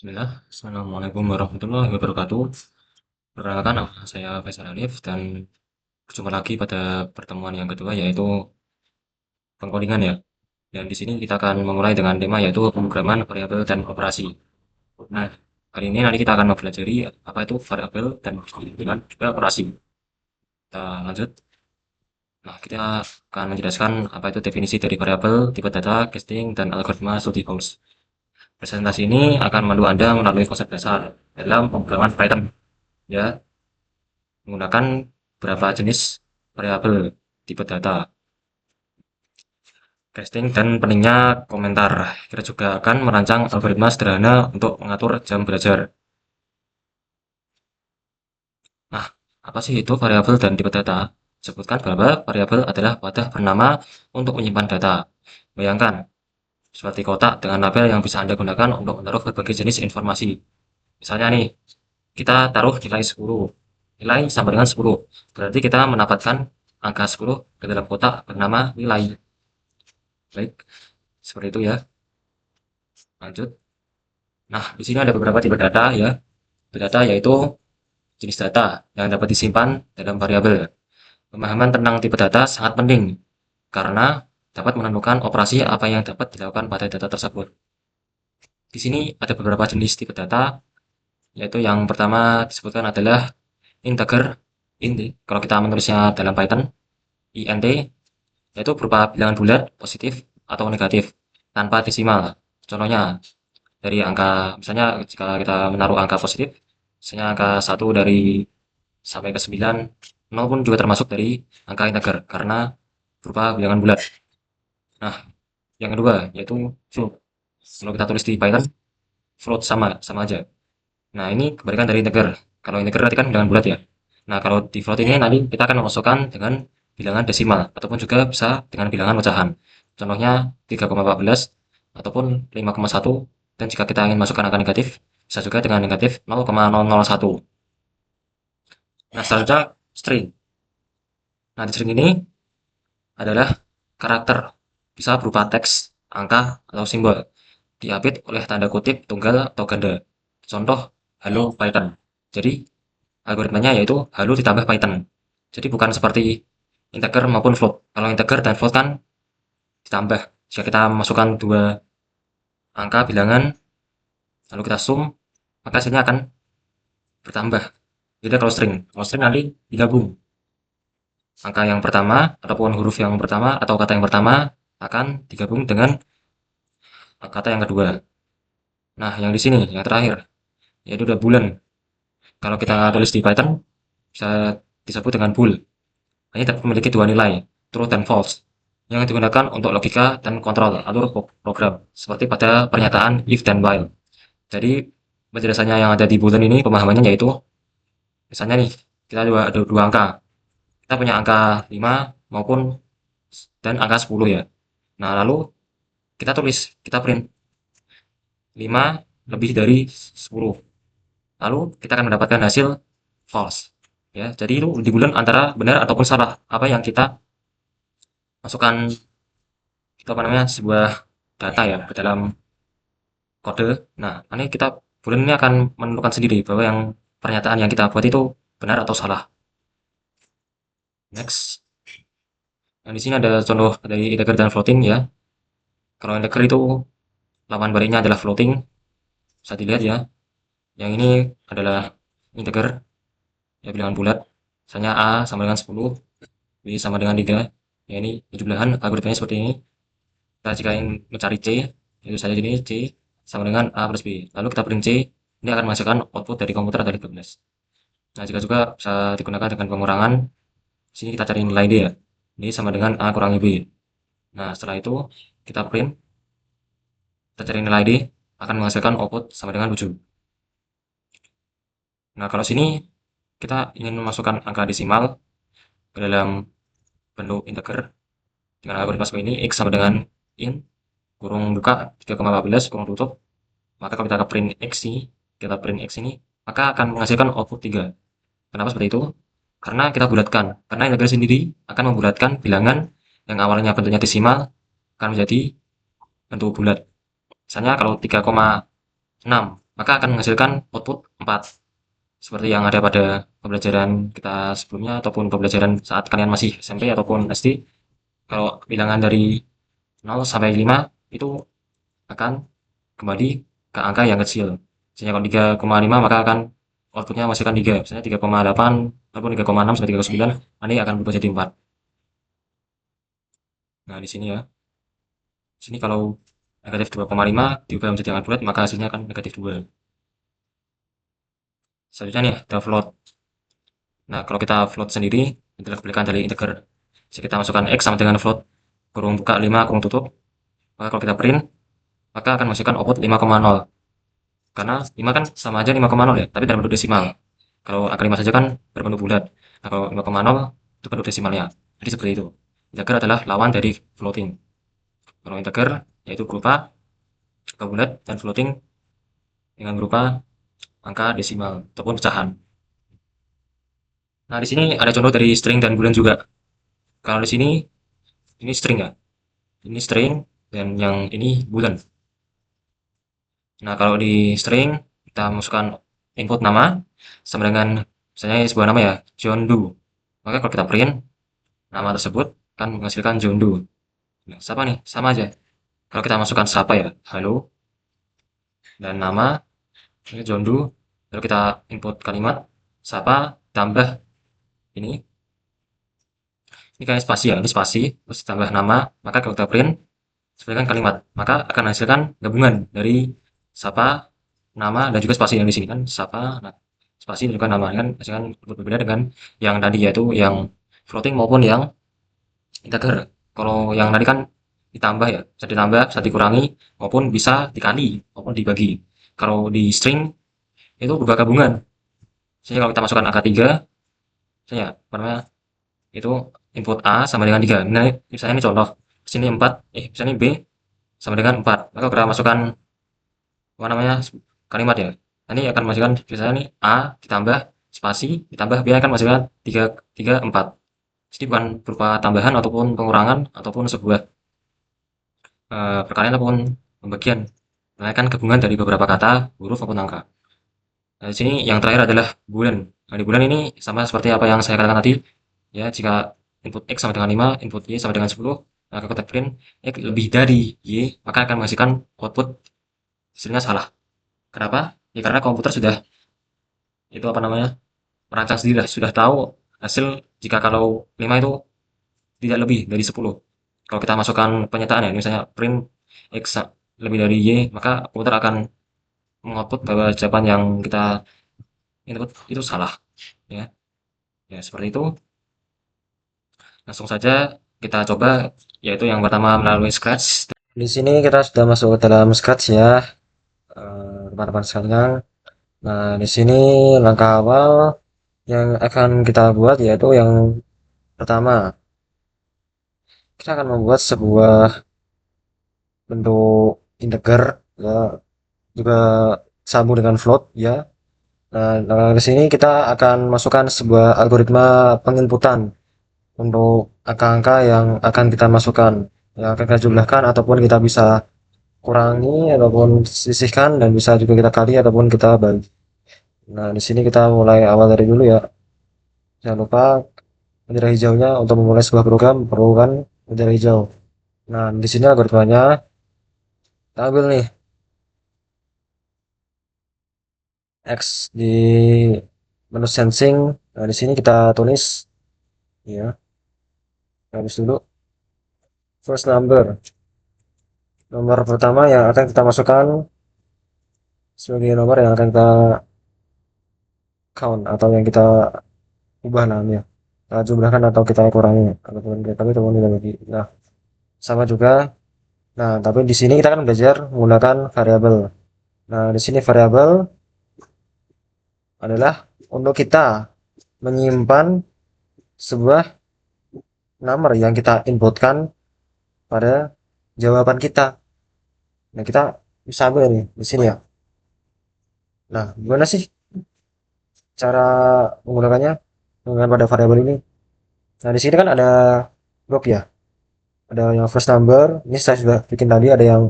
Bismillah, Assalamualaikum warahmatullahi wabarakatuh. Perkenalkan, nama saya Faisal Alif dan berjumpa lagi pada pertemuan yang kedua yaitu pengkodingan ya. Dan di sini kita akan memulai dengan tema yaitu pemrograman variabel dan operasi. Nah, kali ini nanti kita akan mempelajari apa itu variabel dan juga operasi. Kita lanjut. Nah, kita akan menjelaskan apa itu definisi dari variabel, tipe data, casting, dan algoritma studi Gauss. Presentasi ini akan memandu Anda melalui konsep dasar dalam pemrograman Python ya, menggunakan beberapa jenis variabel tipe data, casting, dan pentingnya komentar. Kita juga akan merancang algoritma sederhana untuk mengatur jam belajar. Nah, apa sih itu variabel dan tipe data? Sebutkan bahwa variabel adalah wadah bernama untuk menyimpan data. Bayangkan, seperti kotak dengan label yang bisa Anda gunakan untuk menaruh berbagai jenis informasi. Misalnya nih, kita taruh nilai 10. Nilai sama dengan 10. Berarti kita mendapatkan angka 10 ke dalam kotak bernama nilai. Baik, seperti itu ya. Lanjut. Nah, di sini ada beberapa tipe data ya. Tipe data yaitu jenis data yang dapat disimpan dalam variabel. Pemahaman tentang tipe data sangat penting karena dapat menentukan operasi apa yang dapat dilakukan pada data tersebut. Di sini ada beberapa jenis tipe data, yaitu yang pertama disebutkan adalah integer int. Kalau kita menulisnya dalam Python, int, yaitu berupa bilangan bulat, positif atau negatif tanpa desimal. Contohnya dari angka, misalnya jika kita menaruh angka positif, misalnya angka 1 dari sampai ke 9, 0 pun juga termasuk dari angka integer karena berupa bilangan bulat. Nah, yang kedua yaitu float. Kalau kita tulis di Python, float sama aja. Nah, ini kebalikan dari integer. Kalau integer berarti kan bilangan bulat ya. Nah, kalau di float ini nanti kita akan memasukkan dengan bilangan desimal ataupun juga bisa dengan bilangan pecahan. Contohnya 3,14 ataupun 5,1, dan jika kita ingin masukkan angka negatif, bisa juga dengan negatif 0,001. Nah, selanjutnya string. Nah, di string ini adalah karakter, bisa berupa teks, angka, atau simbol, diapit oleh tanda kutip tunggal atau ganda. Contoh, halo Python. Jadi, algoritmanya yaitu halo ditambah Python. Jadi bukan seperti integer maupun float. Kalau integer dan float kan ditambah. Jika kita masukkan dua angka bilangan, lalu kita sum, maka hasilnya akan bertambah. Jadi kalau string nanti digabung. Angka yang pertama, ataupun huruf yang pertama, atau kata yang pertama akan digabung dengan kata yang kedua. Nah, yang di sini, yang terakhir, yaitu udah bulan. Kalau kita tulis di Python, bisa disebut dengan bool. Ini dapat memiliki dua nilai, true dan false, yang digunakan untuk logika dan kontrol alur program, seperti pada pernyataan if dan while. Jadi, penjelasannya yang ada di boolean ini, pemahamannya yaitu, misalnya nih, kita ada dua angka. Kita punya angka 5 maupun dan angka 10 ya. Nah, lalu kita print 5 lebih dari 10. Lalu kita akan mendapatkan hasil false. Ya, jadi itu di bulan antara benar ataupun salah apa yang kita masukkan, itu apa namanya, sebuah data ya ke dalam kode. Nah, nanti kita bulan ini akan menentukan sendiri bahwa yang pernyataan yang kita buat itu benar atau salah. Next. Nah, di sini ada contoh dari integer dan floating ya. Kalau integer itu lawan baliknya adalah floating. Bisa dilihat ya. Yang ini adalah integer, ya bilangan bulat. Misalnya A sama dengan 10, B sama dengan 3. Ya ini jumlahan algoritmanya seperti ini. Kita jika ingin mencari C, itu saja ini C sama dengan A plus B. Lalu kita print C, ini akan menghasilkan output dari komputer dari 12. Nah, jika juga bisa digunakan dengan pengurangan, sini kita cari nilai D ya. Ini sama dengan A kurangi B. Nah, setelah itu kita print, kita cari nilai D, akan menghasilkan output sama dengan 7. Nah, kalau sini kita ingin memasukkan angka desimal ke dalam bentuk integer dengan algoritma seperti ini, X sama dengan int, kurung buka 3,14 kurung tutup, maka kalau kita print X ini, maka akan menghasilkan output 3. Kenapa seperti itu? Karena kita bulatkan. Karena integer sendiri akan membulatkan bilangan yang awalnya bentuknya desimal akan menjadi bentuk bulat. Misalnya kalau 3,6 maka akan menghasilkan output 4. Seperti yang ada pada pembelajaran kita sebelumnya ataupun pembelajaran saat kalian masih SMP ataupun SD. Kalau bilangan dari 0 sampai 5 itu akan kembali ke angka yang kecil. Misalnya kalau 3,5 maka akan outputnya menghasilkan 3. Misalnya 3,8 ataupun 3,6 sampai 3,9 nanti akan berubah jadi 4. Nah, di sini ya. Di sini kalau negatif 2,5 diubah menjadi angka bulat maka hasilnya akan negatif 2. Selanjutnya nih, ada float. Nah, kalau kita float sendiri adalah kebalikan dari integer. Jadi kita masukkan X sama dengan float kurung buka 5 kurung tutup. Maka kalau kita print maka akan menghasilkan output 5,0. Karena 5 kan sama aja 5,0 ya, tapi dalam bentuk desimal. Kalau angka 5 saja kan berbentuk bulat. Nah, kalau 5,0 itu bentuk desimalnya. Jadi seperti itu. Integer adalah lawan dari floating. Kalau integer yaitu berupa angka bulat dan floating dengan berupa angka desimal ataupun pecahan. Nah, di sini ada contoh dari string dan boolean juga. Kalau di sini ini string ya. Ini string dan yang ini boolean. Nah, kalau di string kita masukkan input nama sama dengan misalnya sebuah nama ya, John Doe. Maka kalau kita print nama tersebut akan menghasilkan John Doe. Nah, siapa nih? Sama aja. Kalau kita masukkan siapa ya, halo dan nama ini John Doe. Lalu kita input kalimat siapa tambah ini kayak spasi ya, ini spasi terus tambah nama. Maka kalau kita print sesuaikan kalimat, maka akan menghasilkan gabungan dari siapa, nama, dan juga spasi yang di sini kan siapa, nah, spasi dan juga nama kan hasilkan berbeda dengan yang tadi yaitu yang floating maupun yang integer. Kalau yang tadi kan ditambah ya, bisa ditambah, bisa dikurangi, maupun bisa dikali, maupun dibagi. Kalau di string itu berupa gabungan. Misalnya kalau kita masukkan angka 3, misalnya apa namanya, itu input A sama dengan 3. Nah, misalnya ini contoh, sini 4, misalnya B sama dengan 4. Maka kita masukkan apa namanya kalimat ya. Nanti akan menghasilkan misalnya nih A ditambah spasi ditambah B akan menghasilkan 3 3 4. Jadi bukan berupa tambahan ataupun pengurangan ataupun sebuah perkalian ataupun pembagian, melainkan gabungan dari beberapa kata, huruf maupun angka. Nah, di sini yang terakhir adalah bulan. Nah, di bulan ini sama seperti apa yang saya katakan tadi, ya jika input X sama dengan 5, input Y sama dengan 10, maka kita print X lebih dari Y, maka akan menghasilkan output hasilnya salah. Kenapa? Ya karena komputer sudah itu apa namanya merancang sendiri lah, sudah tahu hasil jika kalau 5 itu tidak lebih dari 10. Kalau kita masukkan penyataan ya, misalnya print X lebih dari Y, maka komputer akan mengoutput bahwa jawaban yang kita input itu salah. Ya, ya seperti itu. Langsung saja kita coba, yaitu yang pertama melalui Scratch. Di sini kita sudah masuk ke dalam Scratch ya, teman-teman sekalian. Nah, di sini langkah awal yang akan kita buat yaitu yang pertama, kita akan membuat sebuah bentuk integer ya, juga sambung dengan float ya. Nah, di sini kita akan masukkan sebuah algoritma penginputan untuk angka-angka yang akan kita masukkan, yang akan kita jumlahkan ataupun kita bisa kurangi ataupun sisihkan dan bisa juga kita kali ataupun kita bagi. Nah, di sini kita mulai awal dari dulu ya. Jangan lupa bendera hijaunya untuk memulai sebuah program perlu kan bendera hijau. Nah, di sini algoritmanya kita ambil nih X di menu sensing. Nah, di sini kita tulis ya, habis dulu first number. Nomor pertama yang akan kita masukkan sebagai nomor yang akan kita count atau yang kita ubah namanya. Kita jumlahkan atau kita kurangi ataupun kita bagi. Nah, sama juga. Nah, tapi di sini kita akan belajar menggunakan variabel. Nah, di sini variabel adalah untuk kita menyimpan sebuah nomor yang kita inputkan pada jawaban kita. Nah, kita bisa ambil nih di sini ya. Nah, gimana sih cara menggunakannya dengan pada variabel ini? Nah, di sini kan ada block ya. Ada yang first number, ini saya sudah bikin tadi, ada yang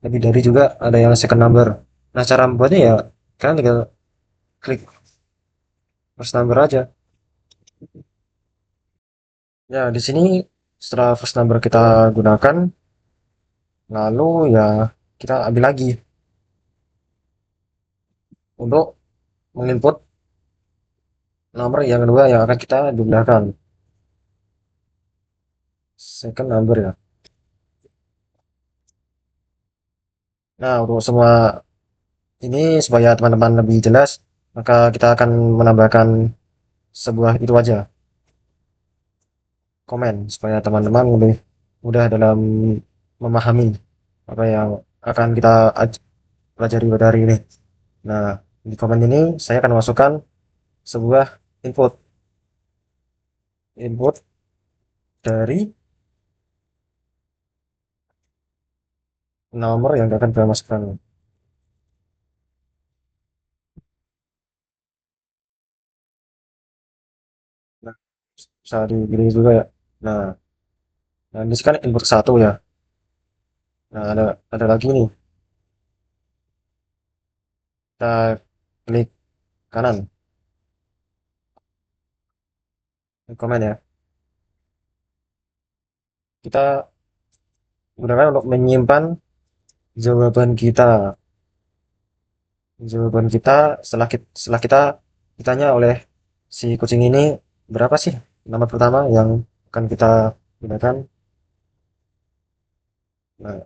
lebih dari juga, ada yang second number. Nah, cara membuatnya ya kalian tinggal klik first number aja. Ya, di sini setelah first number kita gunakan, lalu ya kita ambil lagi untuk menginput nomor yang kedua yang akan kita jumlahkan. Second number ya. Nah, untuk semua ini supaya teman-teman lebih jelas, maka kita akan menambahkan sebuah itu aja, komen, supaya teman-teman lebih mudah dalam memahami apa yang akan kita pelajari pada hari ini. Nah, di komen ini saya akan masukkan sebuah input, input dari nomor yang akan kita masukkan. Nah, bisa dipilih juga ya. Nah, nah ini kan input satu ya. Nah, ada lagi nih. Kita klik kanan, komen ya. Kita gunakan untuk menyimpan jawaban kita. Jawaban kita setelah kita ditanya oleh si kucing ini berapa sih nama pertama yang akan kita gunakan. Nah,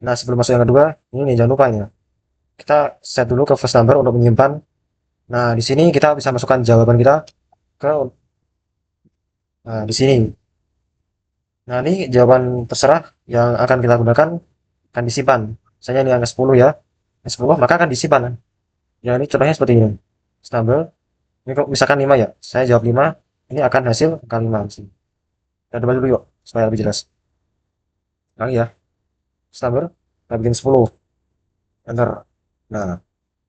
nah, sebelum masuk yang kedua, ini nih, jangan lupa ya. Kita set dulu ke first number untuk menyimpan. Nah, di sini kita bisa masukkan jawaban kita ke di sini. Nah, ini jawaban terserah yang akan kita gunakan akan disimpan. Misalnya ini angka 10 ya. Angka 10 maka akan disimpan. Ya, ini contohnya seperti ini. First number, ini kok misalkan 5 ya. Saya jawab 5, ini akan hasil angka 5 di sini. Kita coba dulu yuk supaya lebih jelas. Kali ya. First number, kita bikin 10. Enter. Nah,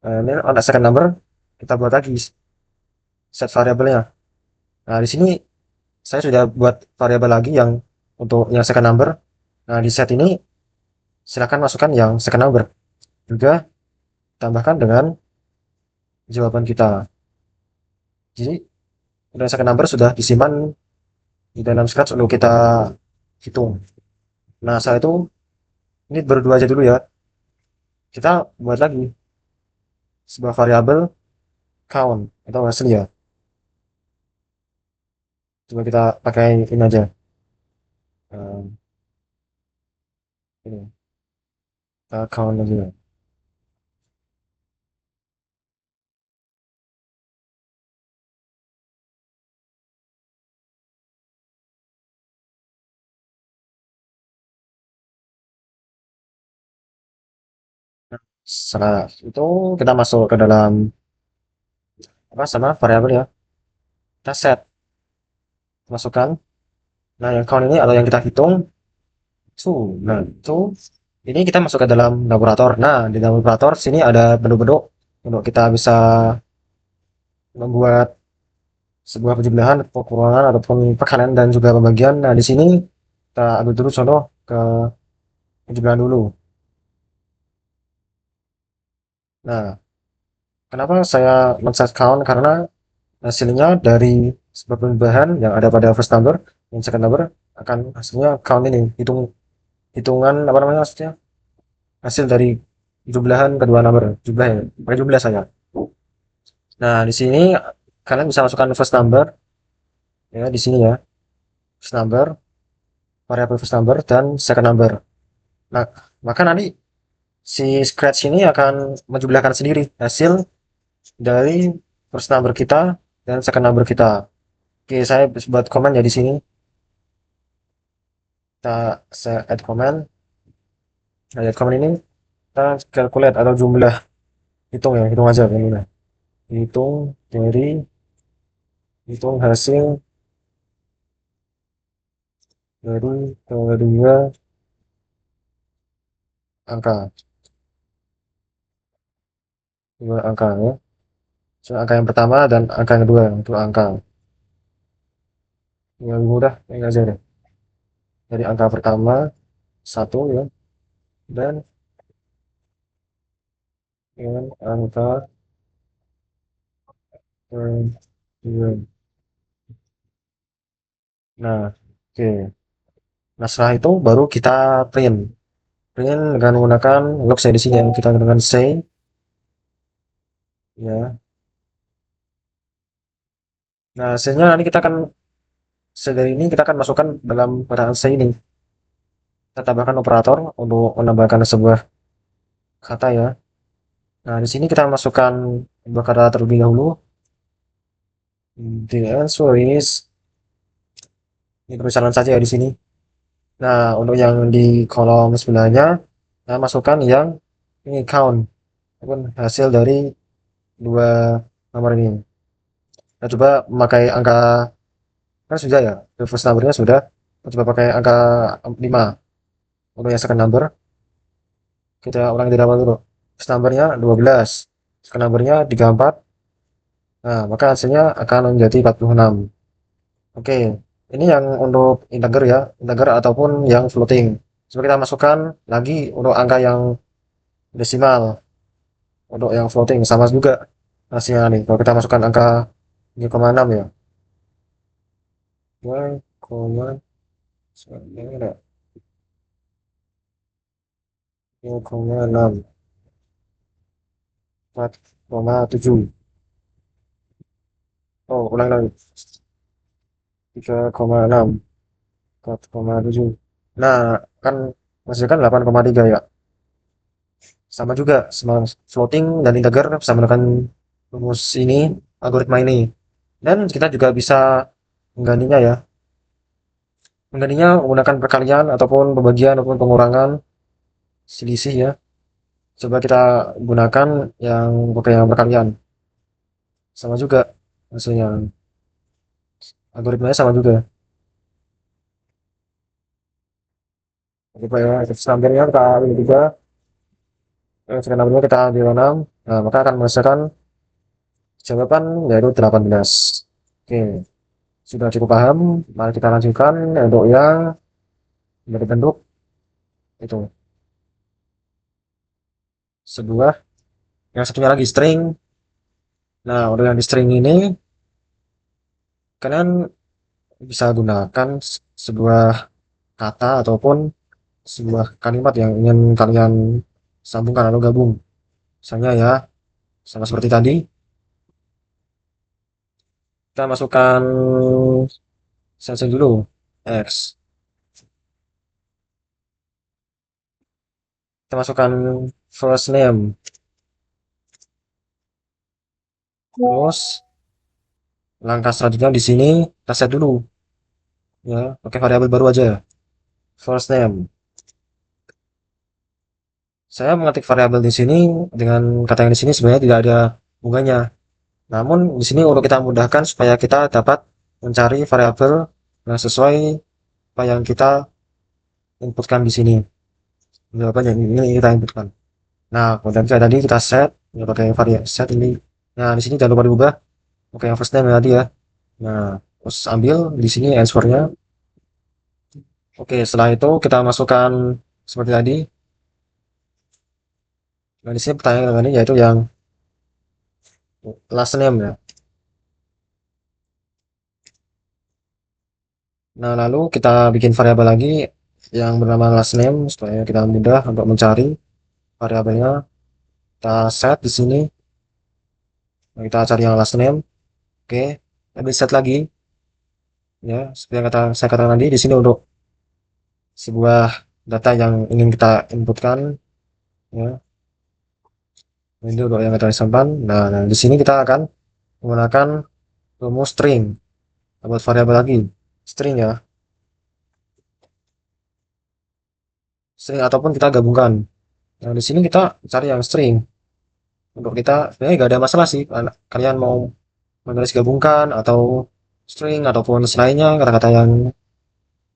ini on second number kita buat lagi set variabelnya. Nah, di sini saya sudah buat variabel lagi yang untuk yang second number. Nah, di set ini silakan masukkan yang second number. Juga tambahkan dengan jawaban kita. Jadi, udah second number sudah disimpan di dalam scratch untuk kita hitung. Nah, saat itu ini berdua aja dulu ya. Kita buat lagi sebuah variabel count atau hasil ya. Coba kita pakai ini aja. Ehm, ini, kita count aja. Setelah itu kita masuk ke dalam apa sama variabel ya. Kita set, masukkan. Nah, yang count ini atau yang kita hitung nah itu ini kita masuk ke dalam laborator. Nah, di dalam laborator sini ada bentuk-bentuk untuk kita bisa membuat sebuah penjumlahan, pengurangan ataupun pekanan dan juga pembagian. Nah, di sini kita ambil dulu contoh ke penjumlahan dulu. Nah, kenapa saya men-set count? Karena hasilnya dari sebuah penjumlahan yang ada pada first number dan second number akan hasilnya count ini, hitungan apa namanya maksudnya? Hasil dari jumlahan kedua number, jumlah ya, pakai jumlah saya. Nah, di sini kalian bisa masukkan first number ya di sini ya. First number, variabel first number dan second number. Nah, maka nanti si Scratch ini akan menjumlahkan sendiri hasil dari first number kita dan second number kita. Oke, saya buat komen ya di sini. Saya add comment. Nah, add comment ini kita calculate atau jumlah, hitung ya, hitung aja ini. Hitung hitung hasil dari kedua angka, dua angka ya. So, angka yang pertama dan angka yang kedua itu angka. Yang mudah ini aja deh. Dari angka pertama satu ya dan dengan angka tujuan. Nah, oke. Nah, setelah itu baru kita print. Print dengan menggunakan log saya di sini yang kita gunakan say, ya. Nah, hasilnya nanti kita akan dari ini kita akan masukkan dalam perangkat say ini. Kita tambahkan operator untuk menambahkan sebuah kata ya. Nah, di sini kita masukkan sebuah kata terlebih dahulu. The answer is, ini tulisan saja ya di sini. Nah, untuk yang di kolom sebelahnya, saya masukkan yang ini count, ataupun hasil dari dua nomor ini. Nah, coba memakai angka, kan sudah ya, the first numbernya sudah. Coba pakai angka 5 untuk yang second number. Kita ulangi dari awal dulu. First numbernya 12, second numbernya 34. Nah, maka hasilnya akan menjadi 46. Oke, ini yang untuk integer ya, integer ataupun yang floating. Coba kita masukkan lagi untuk angka yang desimal. Untuk yang floating sama juga hasilnya nih. Kalau kita masukkan angka 3,6 ya. 3,6, 4,7. Oh, ulang lagi. 3,6, 4,7. Nah, kan menghasilkan 8,3 ya. Sama juga, sama floating dan integer bisa menggunakan rumus ini, algoritma ini. Dan kita juga bisa menggantinya ya. Menggantinya menggunakan perkalian ataupun pembagian ataupun pengurangan selisih ya. Coba kita gunakan yang pakai yang perkalian. Sama juga hasilnya. Algoritmanya sama juga. Coba ya, sampelnya kita ambil 3, sekian nomornya kita ambil 6. Nah, maka akan menghasilkan jawaban yaitu 18. Oke, sudah cukup paham. Mari kita lanjutkan untuk yang berbentuk itu sebuah, yang satunya lagi string. Nah, untuk yang di string ini kalian bisa gunakan sebuah kata ataupun sebuah kalimat yang ingin kalian sambungkan atau gabung. Misalnya ya, sama seperti tadi, kita masukkan sensor dulu, X. Kita masukkan first name, terus langkah selanjutnya di sini kita set dulu, ya, pakai variabel baru aja, first name. Saya mengetik variabel di sini dengan kata yang di sini sebenarnya tidak ada hubungannya. Namun di sini untuk kita mudahkan supaya kita dapat mencari variabel yang sesuai apa yang kita inputkan di sini. Jawaban yang ini kita inputkan. Nah, kemudian kita tadi kita set, ya pakai variabel set ini. Nah, di sini jangan lupa diubah pakai yang first name tadi ya. Nah, terus ambil di sini answernya. Oke, setelah itu kita masukkan seperti tadi. Nah, di sini pertanyaan ini yaitu yang last name ya. Nah, lalu kita bikin variabel lagi yang bernama last name supaya kita mudah untuk mencari variabelnya. Kita set di sini. Nah, kita cari yang last name. Oke, ambil set lagi ya. Seperti yang saya katakan tadi di sini untuk sebuah data yang ingin kita inputkan ya. Ini untuk yang kita simpan. Nah, di sini kita akan menggunakan rumus string buat variabel lagi string ya, string ataupun kita gabungkan. Nah, di sini kita cari yang string. Untuk kita sebenarnya nggak ada masalah sih, kalian mau menulis gabungkan atau string ataupun selainnya kata-kata yang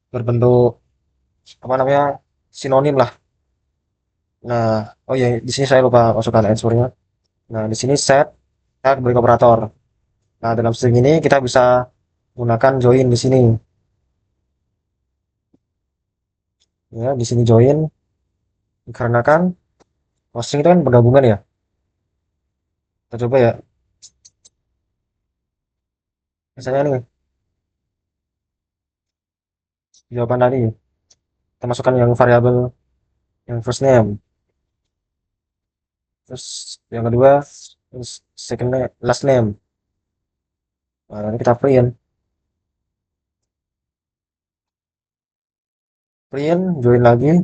berbentuk apa namanya sinonim lah. Nah, oh ya di sini saya lupa masukkan answernya. Nah, di sini set kita beri operator. Nah, dalam string ini kita bisa gunakan join di sini. Ya, di sini join dikarenakan string itu kan penggabungan ya. Kita coba ya. Misalnya nih, jawaban tadi, kita masukkan yang variabel yang first name, terus yang kedua, terus second name, last name. Nah, nanti kita print, join lagi.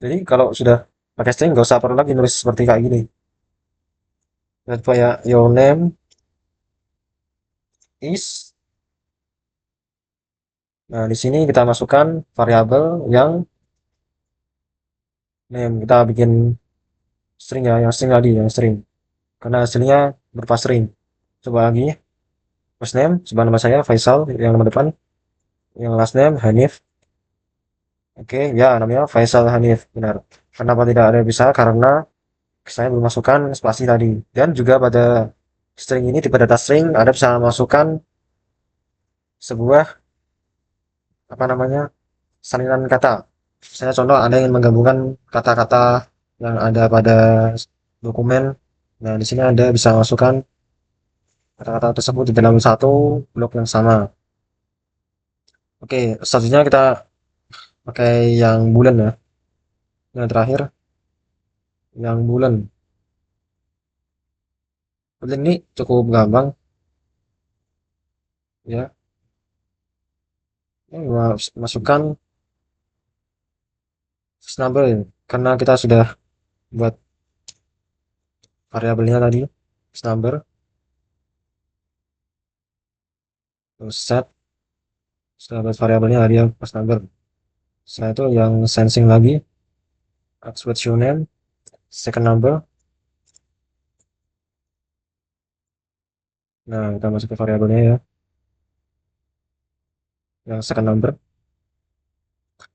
Jadi kalau sudah pakai string, nggak usah perlu lagi nulis seperti kayak gini. Kita coba ya, your name is. Nah, di sini kita masukkan variabel yang name. Kita bikin string ya, yang string tadi, yang string. Karena hasilnya berupa string. Coba lagi, first name, sebuah nama saya, Faisal, yang nama depan. Yang last name, Hanif. Oke, ya namanya Faisal Hanif, benar. Kenapa tidak ada bisa? Karena saya belum masukkan spasi tadi. Dan juga pada string ini, tipe data string, Anda bisa masukkan sebuah, apa namanya, salinan kata. Saya contoh Anda ingin menggabungkan kata-kata yang ada pada dokumen. Nah, di sini Anda bisa masukkan kata-kata tersebut di dalam satu blok yang sama. Oke, selanjutnya kita pakai yang bulan ya. Yang terakhir, yang bulan. Bulan ini cukup gampang ya. Ini masukkan first number ya. Karena kita sudah buat variabelnya tadi, first number, terus set, sudah buat variabelnya tadi ya, first number. Setelah itu yang sensing lagi, add with your name, second number. Nah, kita masuk ke variabelnya ya, yang second number.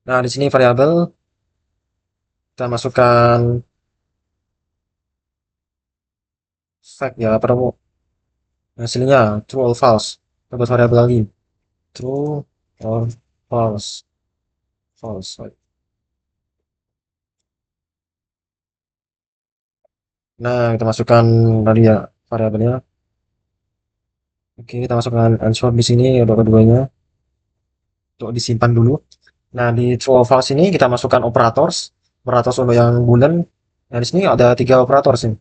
Nah, di sini variabel kita masukkan fact ya, apa namanya, hasilnya true or false. Kita buat variabel lagi, true or false. False. Nah, kita masukkan tadi ya variabelnya. Oke, kita masukkan answer di sini untuk keduanya untuk disimpan dulu. Nah, di true or false ini kita masukkan operators. Operators untuk yang bulan. Nah, di sini ada tiga operator sih.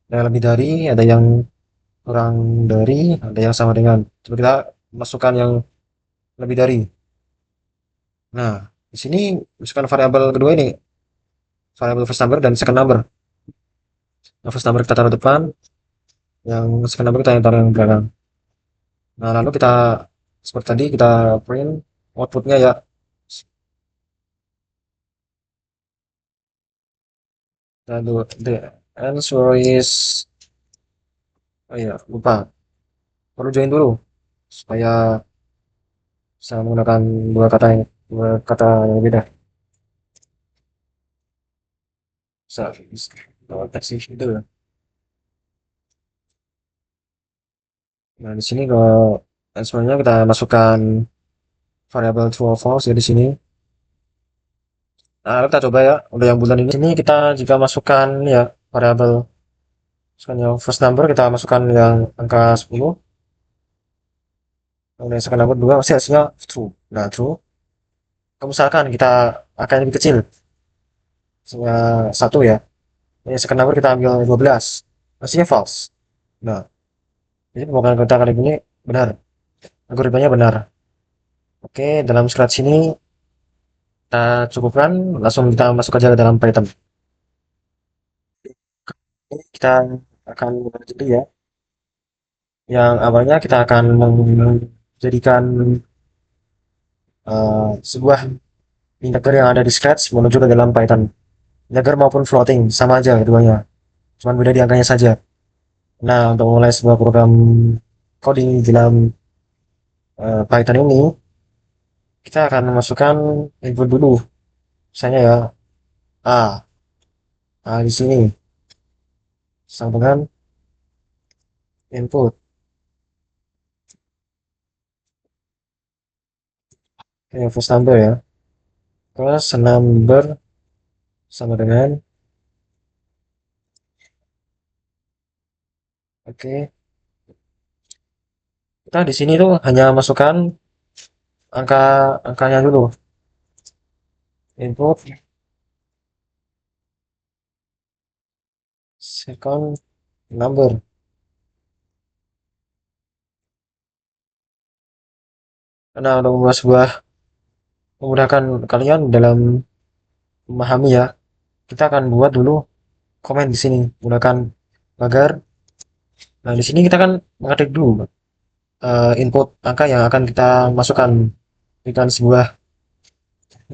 Ada yang lebih dari, ada yang kurang dari, ada yang sama dengan. Coba kita masukkan yang lebih dari. Nah, di sini masukkan variabel kedua ini, variabel first number dan second number. Yang first number kita taruh depan, yang second number kita taruh yang belakang. Nah, lalu kita seperti tadi kita print outputnya ya. Lalu the answer is, oh iya lupa, perlu join dulu supaya bisa menggunakan dua kata yang beda. Bisa teks itu ya. Nah, di sini kalau answernya kita masukkan variabel true or false ya di sini. Nah, kita coba ya untuk yang bulan ini. Sini kita juga masukkan ya variabel, masukkan yang first number, kita masukkan yang angka 10. Kemudian second number 2 masih hasilnya true. Nah, true. Kalau misalkan kita akan lebih kecil, hasilnya 1 ya. Ini second number kita ambil 12. Hasilnya false. Nah, jadi pembukaan kita kali ini benar. Algoritmanya benar. Oke, dalam scratch ini kita cukupkan, langsung kita masuk aja ke dalam Python. Ini kita akan jadi ya. Yang awalnya kita akan menjadikan sebuah integer yang ada di Scratch menuju ke dalam Python. Integer maupun floating, sama aja keduanya. Cuma beda di angkanya saja. Nah, untuk memulai sebuah program coding di dalam Python ini, kita akan memasukkan input dulu. Misalnya ya, A. A di sini sama dengan input. Oke, first number ya. Terus number sama dengan Oke, kita di sini tuh hanya masukkan angkanya dulu. Input second number. Karena untuk membuat sebuah memudahkan kalian dalam memahami ya, kita akan buat dulu komen di sini menggunakan pagar. Nah, di sini kita kan mengetik dulu input angka yang akan kita masukkan dengan sebuah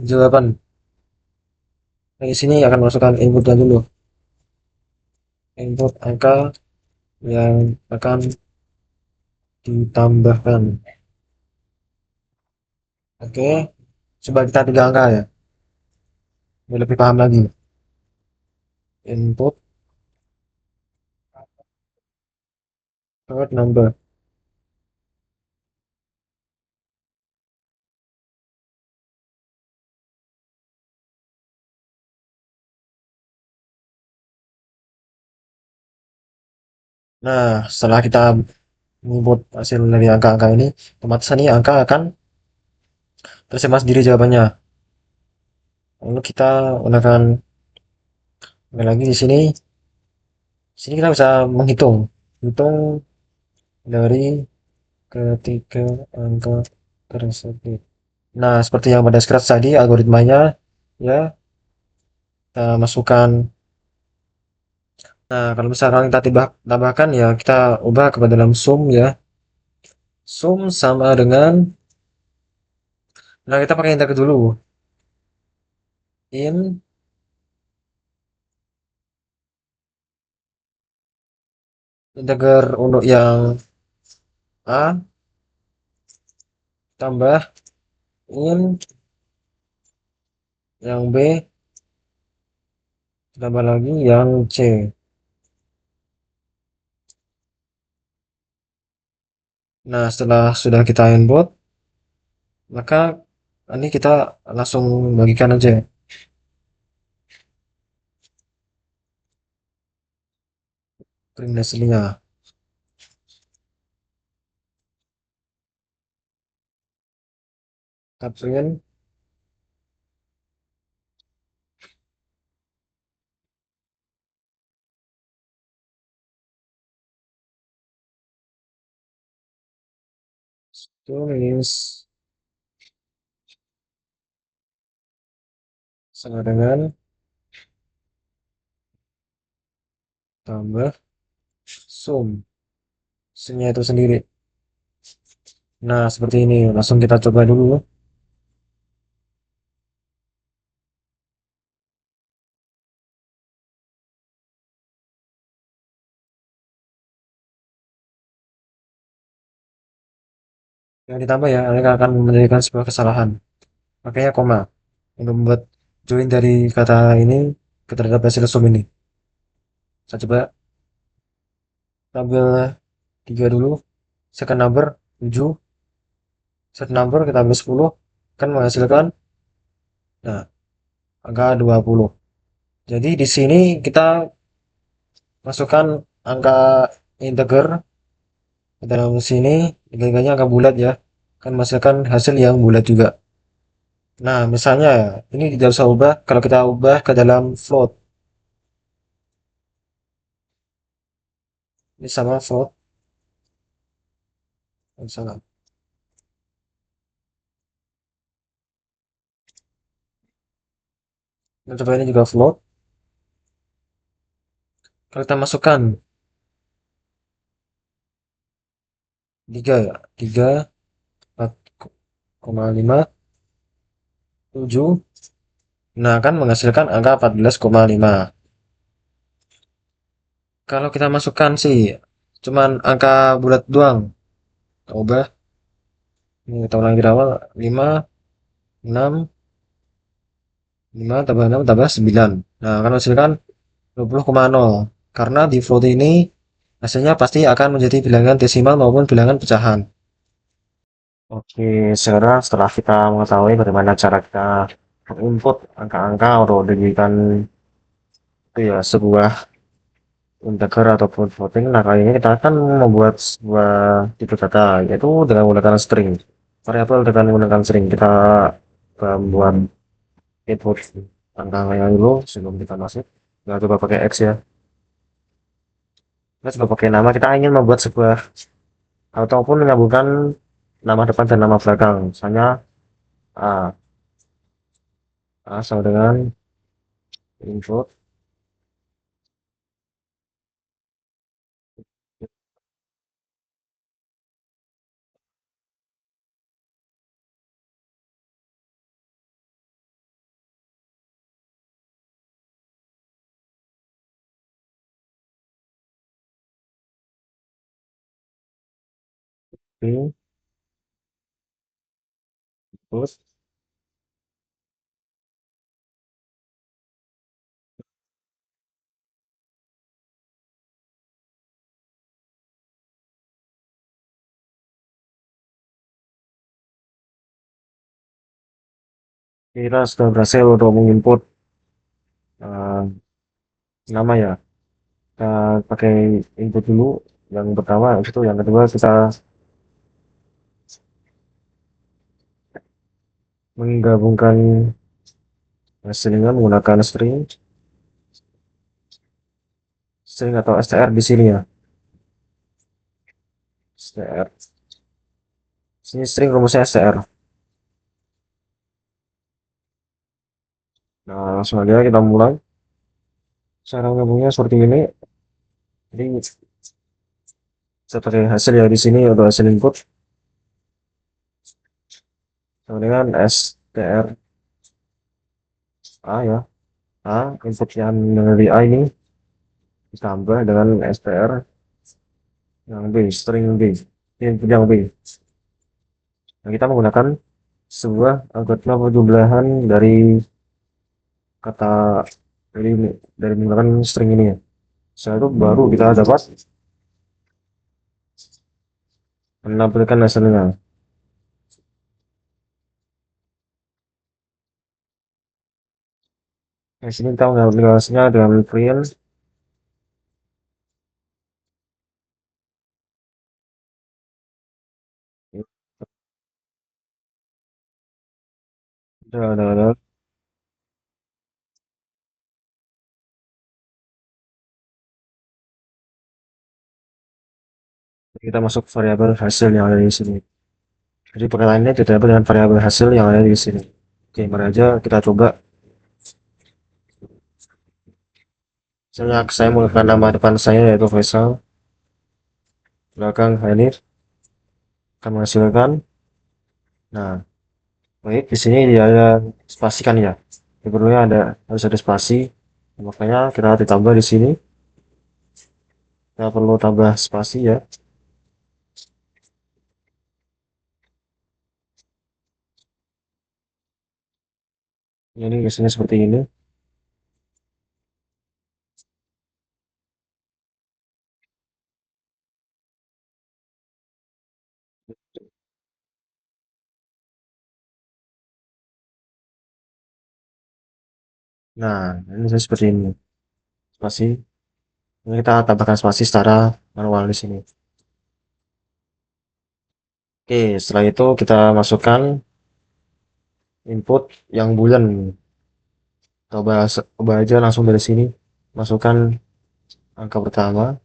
jawaban. Nah, di sini akan masukkan inputnya dulu. Input angka yang akan ditambahkan. Oke, coba kita tiga angka ya, biar lebih paham lagi. Input third number. Nah, setelah kita input hasil dari angka-angka ini, otomatis ini angka akan tersimpan sendiri jawabannya. Lalu kita gunakan lagi di sini. Di sini kita bisa menghitung, hitung dari ketiga angka tersebut. Nah, seperti yang pada scratch tadi, algoritmanya ya kita masukkan. Nah, kalau misalkan kita tambahkan ya kita ubah ke dalam sum ya. Sum sama dengan, nah kita pakai integer dulu. In integer untuk yang A tambah in yang B tambah lagi yang C. Nah, setelah sudah kita input, maka ini kita langsung bagikan aja print hasilnya. Kita print tulis sama dengan tambah sum. Sumnya itu sendiri. Nah, seperti ini. Langsung kita coba dulu. Yang ditambah ya, mereka akan menjadikan sebuah kesalahan. Makanya koma. Untuk membuat join dari kata ini ke terhadap hasil sum ini. Saya coba tampil 3 dulu. Second number 7. Set number kita ambil 10. Kan menghasilkan, nah, angka 20. Jadi di sini kita masukkan angka integer ke dalam sini, tiga-tiganya angka bulat ya. Kan menghasilkan hasil yang bulat juga. Nah, misalnya ya, ini tidak usah ubah. Kalau kita ubah ke dalam float, ini sama float, misalnya. Nah, coba ini juga float. Kalau kita masukkan 3 ya, 3, 4,5, 7. Nah, kan menghasilkan angka 14,5. Kalau kita masukkan sih, cuman angka bulat doang. Coba, ini kita ulangi dari awal. 5, 6, 5 tambah 6 tambah 9. Nah, akan menghasilkan 20,0. Karena di float ini hasilnya pasti akan menjadi bilangan desimal maupun bilangan pecahan. Oke, sekarang setelah kita mengetahui bagaimana cara kita menginput angka-angka untuk dijadikan itu ya sebuah integer ataupun floating. Nah, kali ini kita akan membuat sebuah tipe data, yaitu dengan menggunakan string. Variabel dengan menggunakan string. Kita membuat input angka-angkanya dulu sebelum kita masuk. Kita coba pakai X ya. Kita coba pakai nama. Kita ingin membuat sebuah ataupun menyambungkan nama depan dan nama belakang. Misalnya A. A sama dengan input. B. Input. Kita sudah berhasil untuk menginput eh, nama ya. Kita pakai input dulu yang pertama, habis itu yang kedua kita menggabungkan hasilnya menggunakan string atau str di sini ya. Str. Sini string rumusnya str. Nah, langsung aja kita mulai. Cara menggabungnya seperti ini. Jadi seperti hasil ya di sini untuk hasil input sama dengan str a ya. A input yang dari a ini ditambah dengan str yang b, string b. Input yang b. Nah, kita menggunakan sebuah algoritma penjumlahan dari kata dari menggunakan string ini ya. Setelah itu baru kita dapat menampilkan hasilnya. Di sini kita mengambil hasilnya dengan print. Ada. Kita masuk variabel hasil yang ada di sini. Jadi perkataannya tidak dapat dengan variabel hasil yang ada di sini. Oke, mari aja kita coba. Misalnya saya menggunakan nama depan saya yaitu Faisal, belakang Hanif akan menghasilkan. Nah, baik di sini dia ada spasi kan ya. Perlunya ada harus ada spasi. Makanya kita ditambah di sini. Kita perlu tambah spasi ya. Ini biasanya seperti ini. Nah, ini saya seperti ini. Spasi. Ini kita tambahkan spasi secara manual di sini. Oke, setelah itu kita masukkan input yang boolean. Coba aja langsung dari sini. Masukkan angka pertama.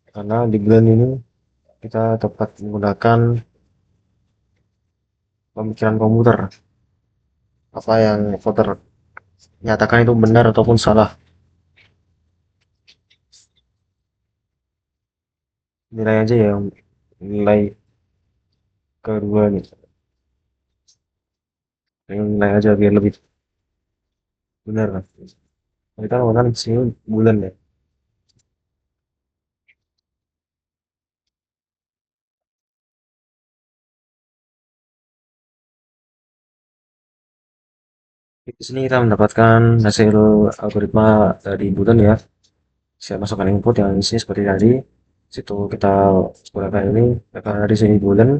Karena di boolean ini kita dapat menggunakan pemikiran komputer. Apa yang voter nyatakan itu benar ataupun salah. Nilai aja ya, nilai kedua nih. Nilai aja biar lebih benar kan. Kita menggunakan sini bulan ya. Di sini kita mendapatkan hasil algoritma dari bulan ya. Saya masukkan input yang isi seperti tadi. Situ kita gunakan ini karena di sini bulan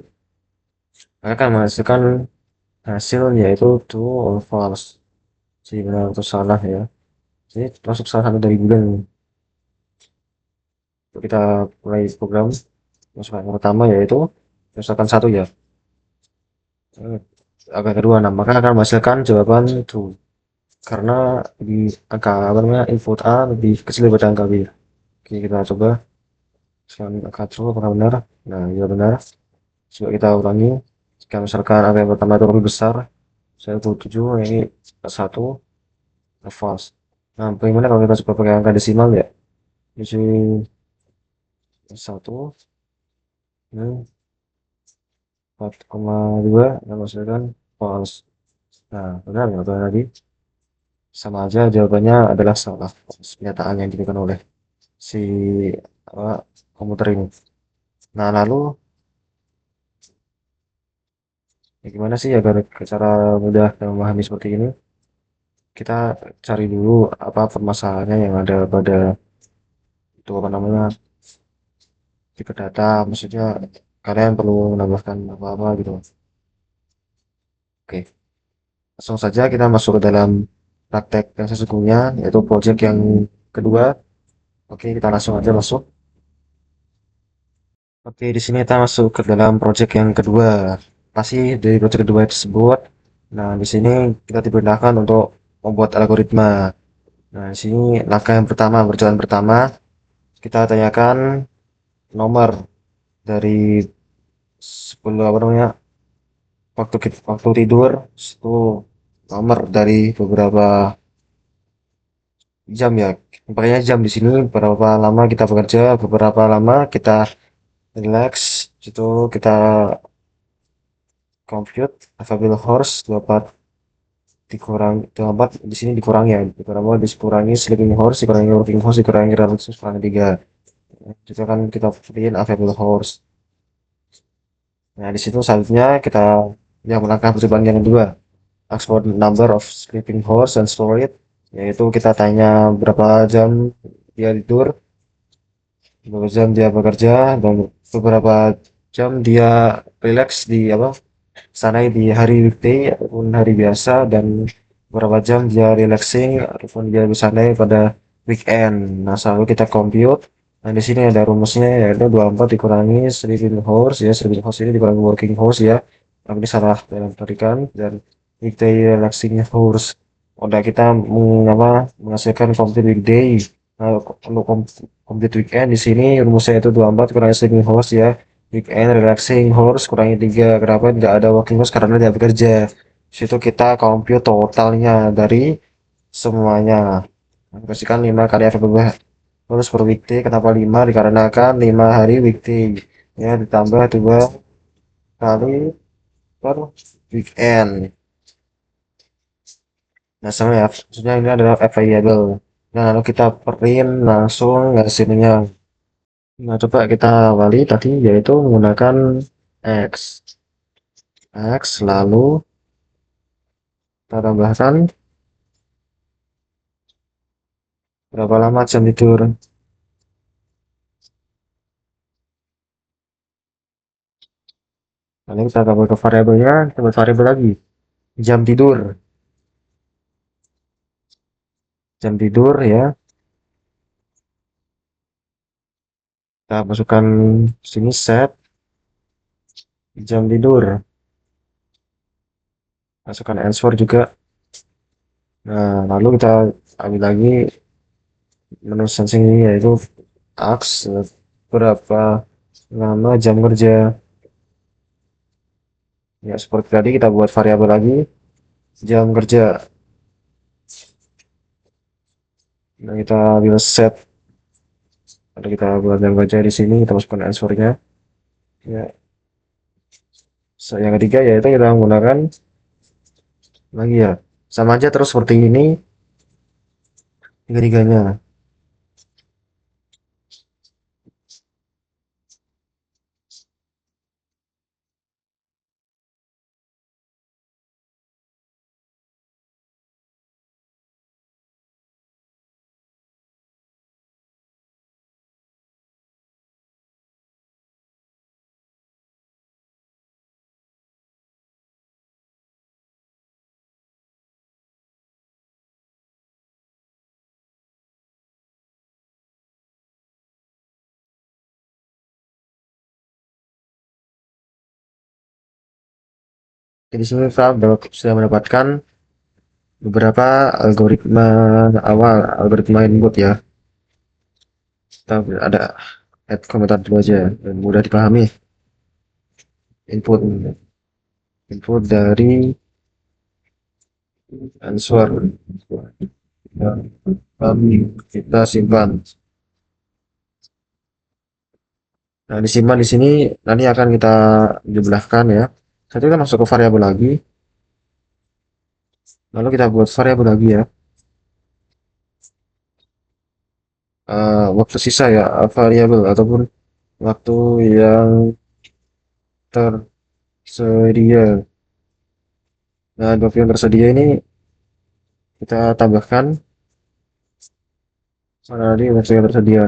akan menghasilkan hasil yaitu true or false. Jadi benar atau salah ya. Jadi masuk salah satu dari bulan. Kita mulai program. Masukkan yang pertama yaitu misalkan satu ya. Eh, Angka kedua, nah maka akan menghasilkan jawaban true karena di angka apa namanya input A lebih kecil daripada angka B. Oke, kita coba misalkan angka true apakah benar. Nah, ya benar. Coba kita ulangi. Jika misalkan angka yang pertama itu lebih besar 1,7, ini satu, false. Nah, bagaimana kalau kita coba pakai angka desimal ya? Di sini satu, ini 4,2 yang menghasilkan false. Nah, benar nggak benar tadi? Sama aja jawabannya adalah salah. Pernyataan yang diberikan oleh si apa, komputer ini. Nah, lalu ya gimana sih agar cara mudah dan memahami seperti ini? Kita cari dulu apa permasalahannya yang ada pada itu apa namanya tipe data. Maksudnya kalian perlu menambahkan apa-apa gitu. Oke, langsung saja kita masuk ke dalam praktek yang sesungguhnya yaitu project yang kedua. Oke, kita langsung aja masuk. Oke, di sini kita masuk ke dalam project yang kedua. Pasti dari project kedua tersebut. Nah, di sini kita diperintahkan untuk membuat algoritma. Nah, di sini langkah yang pertama, berjalan pertama, kita tanyakan nomor dari 10 apa namanya, waktu tidur, itu nomor dari beberapa jam ya. Makanya jam di sini berapa lama kita bekerja, beberapa lama kita relax, itu kita compute available horse 24 dikurangi 24 di sini dikurangi ya dikurangi sleeping horse dikurangi working horse dikurangi relaxing dikurangi 3 itu kan kita pilih available horse. Nah di situ selanjutnya kita yang melangkah percobaan yang kedua ask for the number of sleeping horse and store it, yaitu kita tanya berapa jam dia tidur, berapa jam dia bekerja, dan beberapa jam dia relax di apa sana di hari weekday ataupun hari biasa, dan beberapa jam dia relaxing ataupun dia bersantai pada weekend. Nah, selalu kita compute. Nah, di sini ada rumusnya yaitu 24 dikurangi sleeping hours ya, sleeping hours ini dikurangi working hours ya. Tapi ini salah dalam tarikan, dan weekday relaxing hours. Udah kita menghasilkan complete weekday. Nah, untuk complete weekend di sini rumusnya itu 24 kurangi sleeping hours ya. Weekend relaxing horse kurangi 3. Kenapa nggak ada working horse? Karena dia bekerja. Situ kita compute totalnya dari semuanya. Kasihkan 5 kali FBB terus per weekday. Kenapa 5? Dikarenakan 5 hari weekday. Ya, ditambah 2 kali per weekend. Nah, sama ya. Maksudnya ini adalah variable. Nah, lalu kita print langsung hasilnya. Nah, coba kita awali tadi yaitu menggunakan X. X lalu kita tambahkan berapa lama jam tidur. Lalu kita tambah ke variabelnya, kita buat variabel lagi. Jam tidur. Jam tidur ya. Kita masukkan sini set jam tidur. Masukkan answer juga. Nah, lalu kita ambil lagi menu sensing ini yaitu aks berapa lama jam kerja. Ya, seperti tadi kita buat variabel lagi jam kerja. Nah, kita ambil set. Lalu kita buat jam kerja di sini, kita masukkan answernya. Ya, yang ketiga yaitu kita menggunakan lagi ya. Sama aja terus seperti ini tiga-tiganya. Jadi sini kita sudah mendapatkan beberapa algoritma awal, algoritma input ya. Kita ada add komentar dulu aja dan mudah dipahami. Input input dari answer yang kami kita simpan. Nah, disimpan di sini nanti akan kita jumlahkan ya. Satu kita masuk ke variabel lagi, lalu kita buat variabel lagi ya. Waktu sisa ya, variabel ataupun waktu yang tersedia. Nah, waktu yang tersedia ini kita tambahkan mana tadi waktu yang tersedia.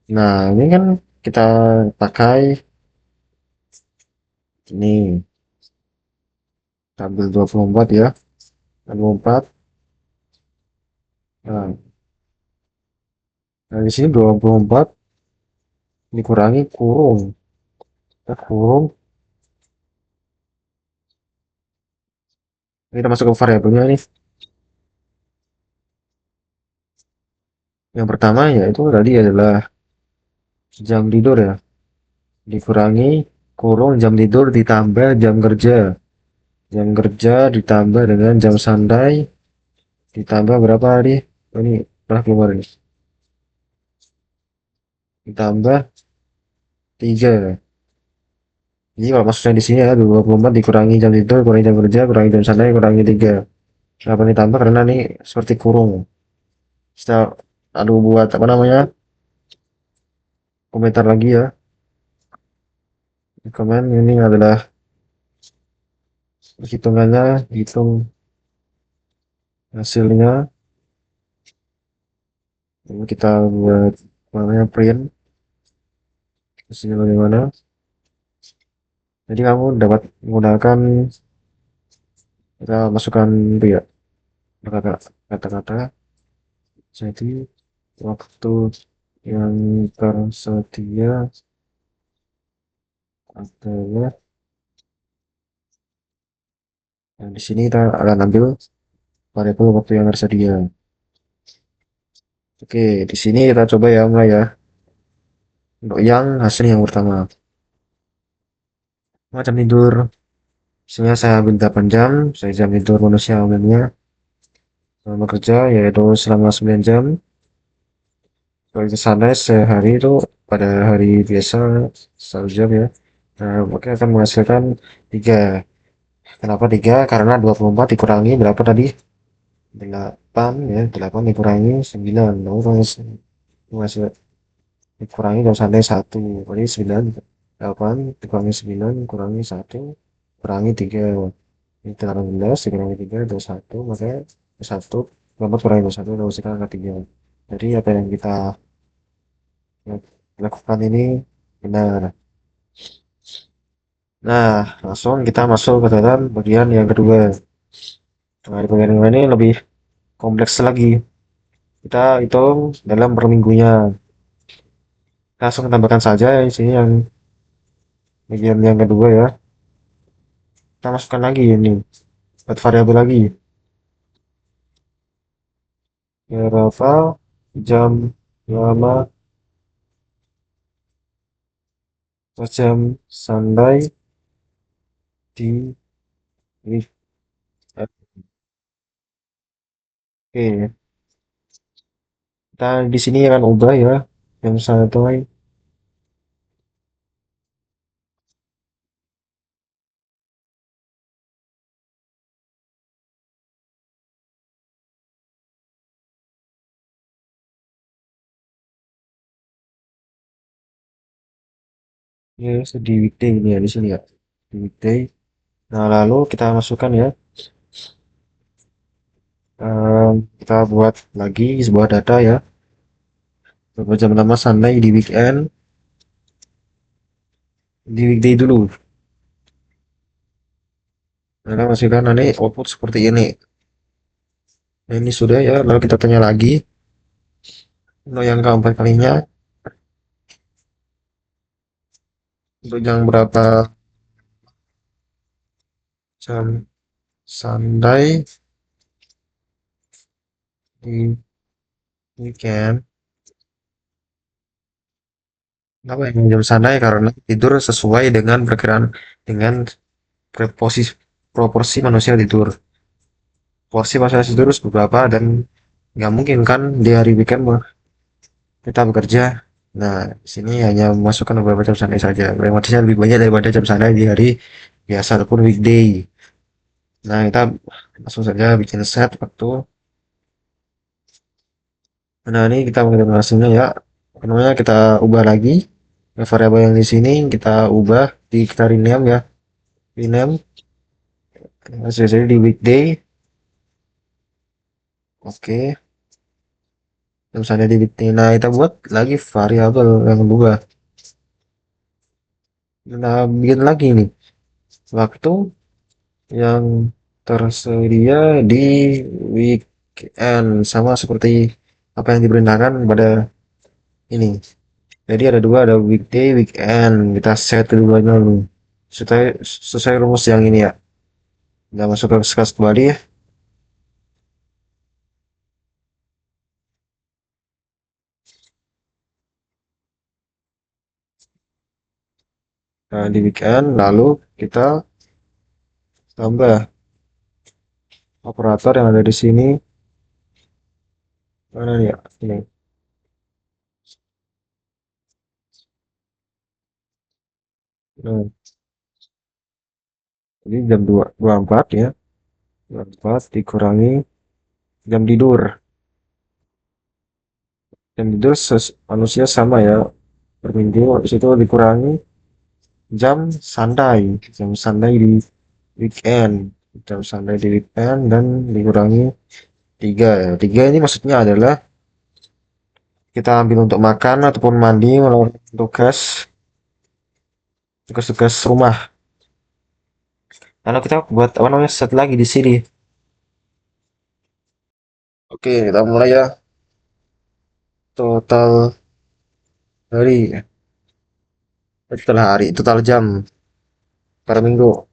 Nah ini kan kita pakai ini tabel 24 ya, 24. Nah, nah di sini 24 dikurangi kurung. Kita kurung, kita masuk ke variabelnya nih. Yang pertama yaitu tadi adalah jam tidur ya, dikurangi kurung jam tidur ditambah jam kerja. Jam kerja ditambah dengan jam santai ditambah berapa tadi? Oh, ini pernah keluar ini. Ditambah 3. Jadi kalau maksudnya di sini ya 24 dikurangi jam tidur, kurangi jam kerja, kurangi jam santai, kurangi 3. Kenapa ditambah? Karena ini seperti kurung. Kita aduh buat apa namanya? Komentar lagi ya. Komen ini adalah hitungannya, hitung hasilnya. Ini kita buat namanya print hasilnya bagaimana. Jadi kamu dapat menggunakan kita masukkan itu ya kata-kata. Jadi waktu yang tersedia adalah, nah, di sini kita akan ambil variabel waktu yang tersedia. Oke, di sini kita coba ya mulai ya. Untuk yang hasil yang pertama, macam tidur. Misalnya saya ambil 8 jam, saya jam tidur manusia umumnya. Selama kerja yaitu selama 9 jam. Kalau itu santai sehari itu pada hari biasa 1 jam ya. Nah, oke akan menghasilkan 3. Kenapa 3? Karena 24 dikurangi berapa tadi? 8 ya, 8 dikurangi 9. Nah, menghasilkan dikurangi jam santai 1. Berarti 9, 8 dikurangi 9 kurangi 1 kurangi 3. Ini 18 dikurangi 3 itu 1, makanya 1 kelompok kurangi 1 itu sekarang angka 3. Jadi apa yang kita lakukan ini benar. Nah, langsung kita masuk ke dalam bagian yang kedua. Nah, di bagian kedua ini lebih kompleks lagi. Kita hitung dalam per minggunya. Langsung tambahkan saja di sini yang bagian yang kedua ya. Kita masukkan lagi ini buat variabel lagi. Berapa jam lama jam santai di weekend. Oke, kita di sini akan ubah ya jam santai ya di weekday ini ya di sini ya di weekday. Nah lalu kita masukkan ya, kita buat lagi sebuah data ya berapa jam lama santai di weekend di weekday dulu. Nah, kita masukkan nanti output seperti ini. Nah, ini sudah ya, lalu kita tanya lagi untuk yang keempat kalinya untuk yang berapa jam Sunday di weekend. Kenapa yang jam Sunday? Karena tidur sesuai dengan perkiraan dengan proporsi proporsi manusia tidur. Porsi manusia tidur harus beberapa dan nggak mungkin kan di hari weekend kita bekerja. Nah, di sini hanya memasukkan beberapa jam Sunday saja. Berarti lebih banyak daripada jam Sunday di hari biasa ataupun weekday. Nah, kita langsung saja bikin set waktu. Nah, ini kita mengirim hasilnya ya. Namanya kita ubah lagi. Variabel yang di sini kita ubah kita rename ya. Rename hasilnya di weekday. Oke. Terus ada di weekday. Nah, kita buat lagi variabel yang kedua. Kita bikin lagi nih. Waktu yang tersedia di weekend sama seperti apa yang diperintahkan pada ini. Jadi ada dua, ada weekday, weekend. Kita set keduanya dulu. Sesuai rumus yang ini ya. Kita masuk ke kelas kembali ya. Nah, di weekend lalu kita tambah operator yang ada di sini. Mana nih ya? Ini. Nah, jadi jam 24 ya. 24 dikurangi jam tidur. Jam tidur manusia sama ya. Per minggu habis itu dikurangi jam santai. Jam santai di weekend. Jam santai di weekend dan dikurangi 3 ya. 3 ini maksudnya adalah kita ambil untuk makan ataupun mandi melakukan tugas-tugas rumah. Lalu kita buat apa namanya set lagi di sini. Oke, kita mulai ya. Total hari, total jam per minggu.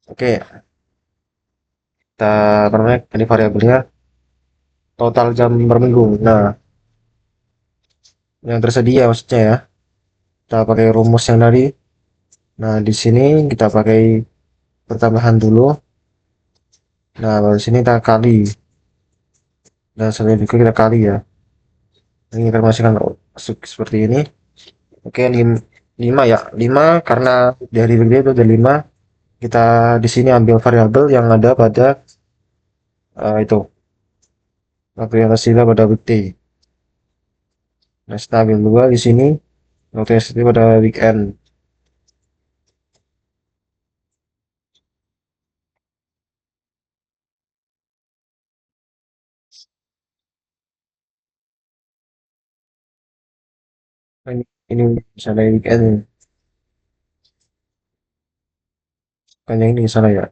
Oke, kita apa namanya ini variabelnya total jam per minggu. Nah, yang tersedia maksudnya ya. Kita pakai rumus yang tadi. Nah, di sini kita pakai pertambahan dulu. Nah, baru sini kita kali. Dan selanjutnya juga kita kali ya. Ini kita masukkan masuk seperti ini. Oke, 5 ya. 5 karena dari weekday itu ada 5. Kita di sini ambil variabel yang ada pada itu waktu yang tersedia pada weekday. Nah, kita ambil 2 di sini waktu yang tersedia pada weekend. Nah, ini misalnya weekend, kan yang ini salah ya.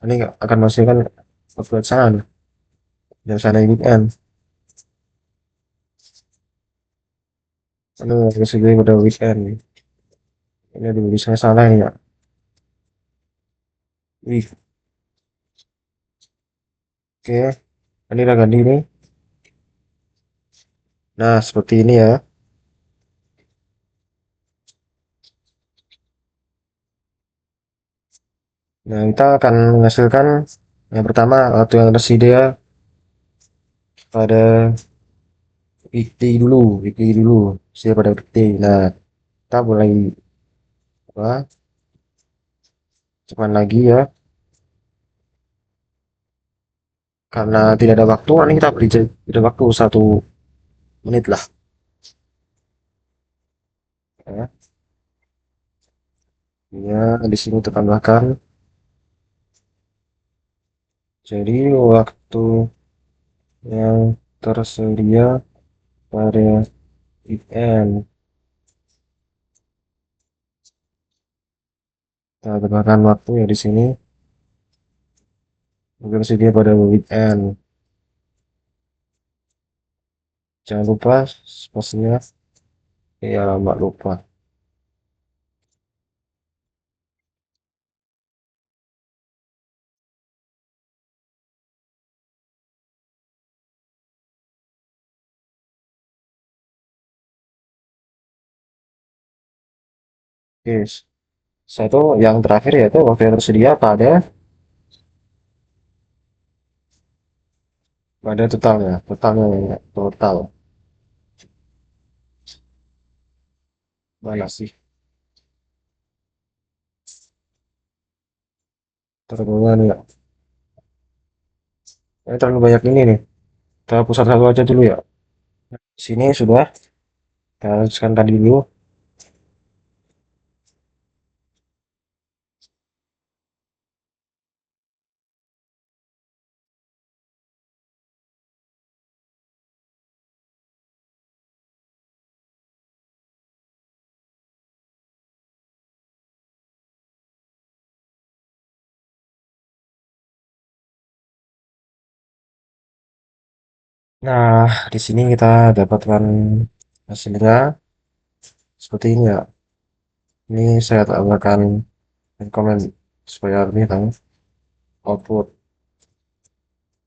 Ini nggak akan menghasilkan waktu sana yang sana weekend. Ini yang tersedia pada weekend. Ini di saya salah ya. Week. Oke, ini udah ganti nih. Nah, seperti ini ya. Nah, kita akan menghasilkan yang pertama waktu yang tersedia pada weekday dulu, sedia pada weekday. Nah, kita mulai apa? Cepat lagi ya, karena tidak ada waktu. Ini kita beri jeda waktu 1 menit lah. Ya, ya di sini ditambahkan. Jadi waktu yang tersedia pada weekend. Kita tambahkan waktu ya di sini. Yang tersedia pada weekend. Jangan lupa spasinya. Ya, lama lupa. Oke, saya itu yang terakhir yaitu waktu yang tersedia pada totalnya, total mana sih? Terlalu banyak ya. Terlalu banyak ini nih. Kita pusat satu aja dulu ya. Sini sudah, kita hapuskan tadi dulu. Nah, di sini kita dapatkan hasilnya seperti ini ya. Ini saya tambahkan komen supaya lebih tahu output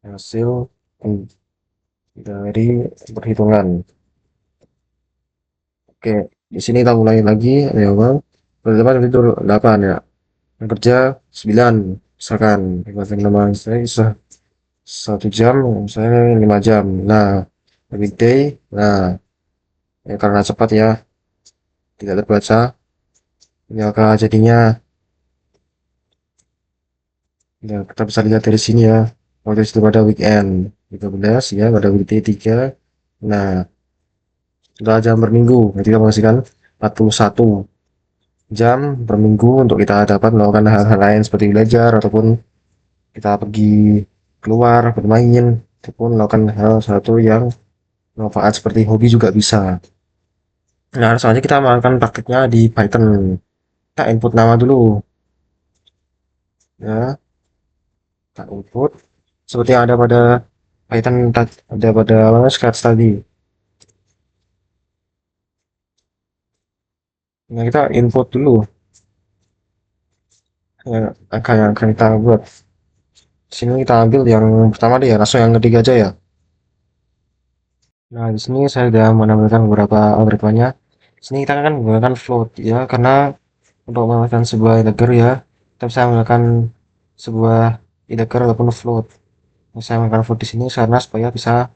hasil dari perhitungan. Oke, di sini kita mulai lagi. Ya bang, pertama itu 8 ya. Yang kerja 9 misalkan. Dengan nama saya bisa 1 jam, saya 5 jam. Nah, weekday, nah ya karena cepat ya, tidak terbaca. Ini maka jadinya, ya, kita bisa lihat dari sini ya. Waktu itu pada weekend 13 ya, pada weekday 3. Nah, kita jam per minggu, jadi kita menghasilkan 41 jam per minggu untuk kita dapat melakukan hal-hal lain seperti belajar ataupun kita pergi keluar bermain ataupun melakukan hal satu yang manfaat seperti hobi juga bisa. Nah, selanjutnya kita melakukan praktiknya di Python. Kita input nama dulu ya, kita input seperti yang ada pada Python ada pada Scratch tadi. Nah, kita input dulu ya, angka yang akan kita buat. Sini kita ambil yang pertama deh ya, langsung yang ketiga aja ya. Nah, di sini saya sudah menambahkan beberapa algoritmanya. Di sini kita kan menggunakan float ya, karena untuk menggunakan sebuah integer ya, kita bisa menggunakan sebuah integer ataupun float. Saya menggunakan float di sini karena supaya bisa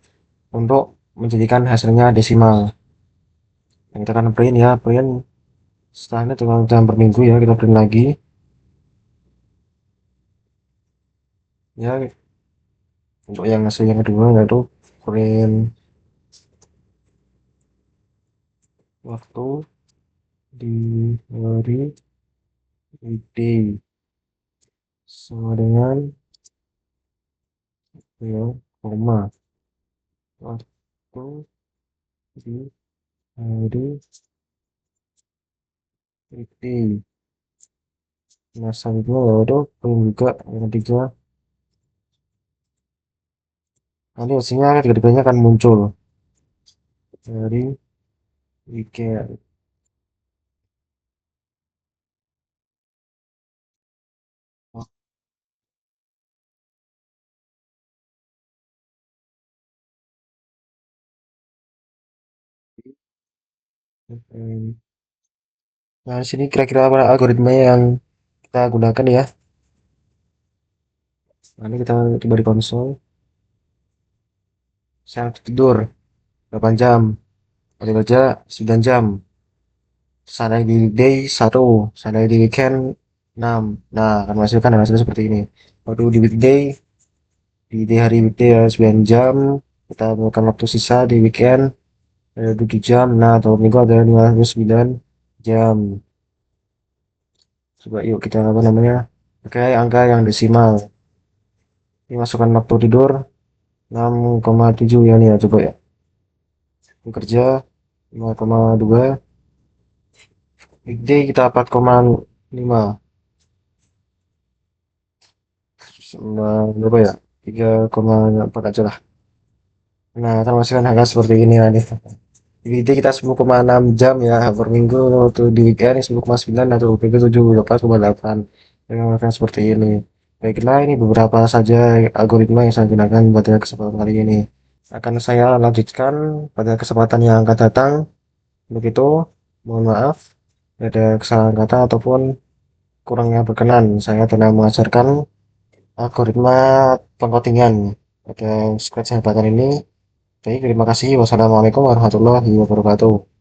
untuk menjadikan hasilnya desimal. Dan kita akan print ya, print setelahnya tanggal jam per minggu ya, kita print lagi ya. Untuk yang hasil yang kedua yaitu print waktu di hari weekday sama dengan ya, koma waktu di hari weekday. Nah, selanjutnya yaitu print juga yang ketiga. Nanti hasilnya ketiga-tiganya akan muncul dari weekend. Nah, di sini kira-kira apa algoritma yang kita gunakan ya. Nah, ini kita coba di konsol. Saya tidur 8 jam, hari kerja 9 jam. Seandainya di weekday 1, seandainya di weekend 6. Nah, akan menghasilkan hasilnya seperti ini. Waktu di weekday, di hari weekday ya 9 jam, kita melakukan waktu sisa di weekend 7 jam. Nah, atau minggu ada 59 jam. Coba yuk kita apa namanya? Pakai angka yang desimal. Ini masukkan waktu tidur 6,7 ya nih ya, coba ya. Kerja 5,2, weekday kita 4,5, berapa ya, 3,4 aja lah. Nah, kita masukkan angka seperti ini nanti. Di weekday kita 10,6 jam ya per minggu, tuh di weekend 10,9 atau minggu 17,8 dengan angka seperti ini. Baiklah, ini beberapa saja algoritma yang saya gunakan pada kesempatan kali ini. Akan saya lanjutkan pada kesempatan yang akan datang. Begitu, mohon maaf. ada kesalahan kata ataupun kurangnya berkenan, saya telah mengajarkan algoritma pengcodingan pada script sahabatan ini. Baik, terima kasih. Wassalamualaikum warahmatullahi wabarakatuh.